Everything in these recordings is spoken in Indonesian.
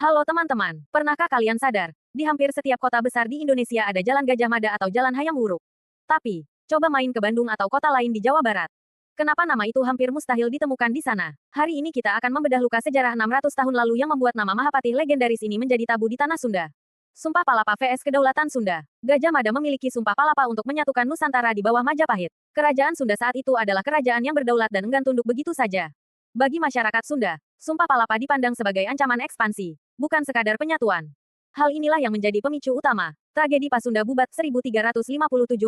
Halo teman-teman, pernahkah kalian sadar, di hampir setiap kota besar di Indonesia ada Jalan Gajah Mada atau Jalan Hayam Wuruk? Tapi, coba main ke Bandung atau kota lain di Jawa Barat. Kenapa nama itu hampir mustahil ditemukan di sana? Hari ini kita akan membedah luka sejarah 600 tahun lalu yang membuat nama Mahapati legendaris ini menjadi tabu di tanah Sunda. Sumpah Palapa vs Kedaulatan Sunda. Gajah Mada memiliki Sumpah Palapa untuk menyatukan Nusantara di bawah Majapahit. Kerajaan Sunda saat itu adalah kerajaan yang berdaulat dan enggan tunduk begitu saja. Bagi masyarakat Sunda, Sumpah Palapa dipandang sebagai ancaman ekspansi, bukan sekadar penyatuan. Hal inilah yang menjadi pemicu utama tragedi Pasunda Bubat 1357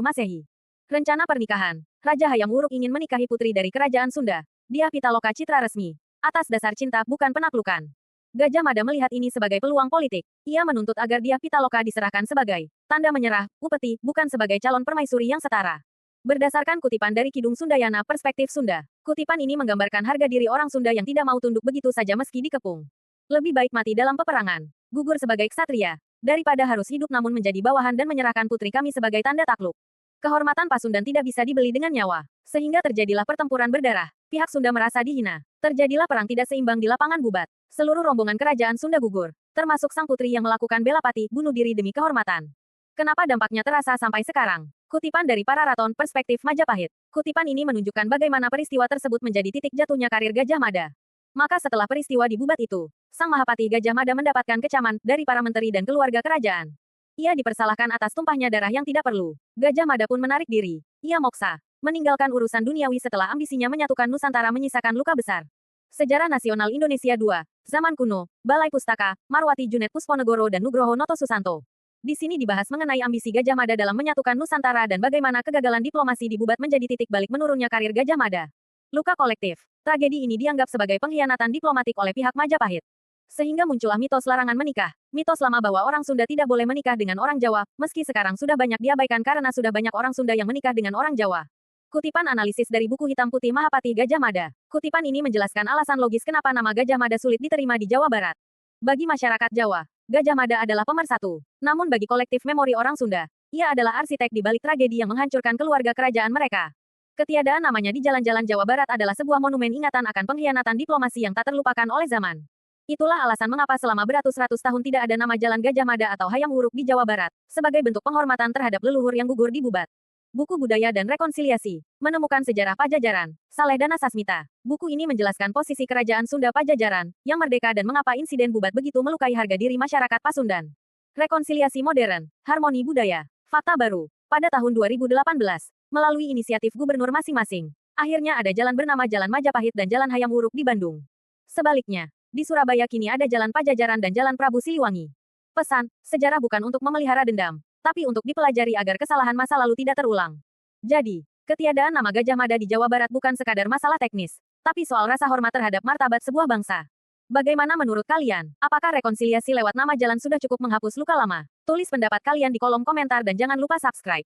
Masehi. Rencana pernikahan. Raja Hayam Wuruk ingin menikahi putri dari kerajaan Sunda, Dyah Pitaloka Citra Resmi, atas dasar cinta bukan penaklukan. Gajah Mada melihat ini sebagai peluang politik. Ia menuntut agar Dyah Pitaloka diserahkan sebagai tanda menyerah, upeti, bukan sebagai calon permaisuri yang setara. Berdasarkan kutipan dari Kidung Sundayana Perspektif Sunda, kutipan ini menggambarkan harga diri orang Sunda yang tidak mau tunduk begitu saja meski dikepung. Lebih baik mati dalam peperangan, gugur sebagai ksatria, daripada harus hidup namun menjadi bawahan dan menyerahkan putri kami sebagai tanda takluk. Kehormatan Pasundan tidak bisa dibeli dengan nyawa, sehingga terjadilah pertempuran berdarah. Pihak Sunda merasa dihina. Terjadilah perang tidak seimbang di lapangan Bubat. Seluruh rombongan kerajaan Sunda gugur, termasuk sang putri yang melakukan bela pati, bunuh diri demi kehormatan. Kenapa dampaknya terasa sampai sekarang? Kutipan dari para raton Perspektif Majapahit. Kutipan ini menunjukkan bagaimana peristiwa tersebut menjadi titik jatuhnya karir Gajah Mada. Maka setelah peristiwa di Bubat itu, Sang Mahapati Gajah Mada mendapatkan kecaman dari para menteri dan keluarga kerajaan. Ia dipersalahkan atas tumpahnya darah yang tidak perlu. Gajah Mada pun menarik diri. Ia moksa, meninggalkan urusan duniawi setelah ambisinya menyatukan Nusantara menyisakan luka besar. Sejarah Nasional Indonesia II, Zaman Kuno, Balai Pustaka, Marwati Junet Pusponegoro dan Nugroho Noto Susanto. Di sini dibahas mengenai ambisi Gajah Mada dalam menyatukan Nusantara dan bagaimana kegagalan diplomasi di Bubat menjadi titik balik menurunnya karir Gajah Mada. Luka kolektif. Tragedi ini dianggap sebagai pengkhianatan diplomatik oleh pihak Majapahit. Sehingga muncullah mitos larangan menikah. Mitos lama bahwa orang Sunda tidak boleh menikah dengan orang Jawa, meski sekarang sudah banyak diabaikan karena sudah banyak orang Sunda yang menikah dengan orang Jawa. Kutipan analisis dari buku hitam putih Mahapati Gajah Mada. Kutipan ini menjelaskan alasan logis kenapa nama Gajah Mada sulit diterima di Jawa Barat. Bagi masyarakat Jawa, Gajah Mada adalah pemersatu. Namun bagi kolektif memori orang Sunda, ia adalah arsitek di balik tragedi yang menghancurkan keluarga kerajaan mereka. Ketiadaan namanya di jalan-jalan Jawa Barat adalah sebuah monumen ingatan akan pengkhianatan diplomasi yang tak terlupakan oleh zaman. Itulah alasan mengapa selama beratus-ratus tahun tidak ada nama Jalan Gajah Mada atau Hayam Wuruk di Jawa Barat, sebagai bentuk penghormatan terhadap leluhur yang gugur di Bubat. Buku Budaya dan Rekonsiliasi, Menemukan Sejarah Pajajaran, Saleh Dana Sasmita. Buku ini menjelaskan posisi kerajaan Sunda Pajajaran, yang merdeka dan mengapa insiden Bubat begitu melukai harga diri masyarakat Pasundan. Rekonsiliasi Modern, Harmoni Budaya, Fakta Baru. Pada tahun 2018, melalui inisiatif gubernur masing-masing, akhirnya ada jalan bernama Jalan Majapahit dan Jalan Hayam Wuruk di Bandung. Sebaliknya, di Surabaya kini ada Jalan Pajajaran dan Jalan Prabu Siliwangi. Pesan, sejarah bukan untuk memelihara dendam, tapi untuk dipelajari agar kesalahan masa lalu tidak terulang. Jadi, ketiadaan nama Gajah Mada di Jawa Barat bukan sekadar masalah teknis, tapi soal rasa hormat terhadap martabat sebuah bangsa. Bagaimana menurut kalian? Apakah rekonsiliasi lewat nama jalan sudah cukup menghapus luka lama? Tulis pendapat kalian di kolom komentar dan jangan lupa subscribe.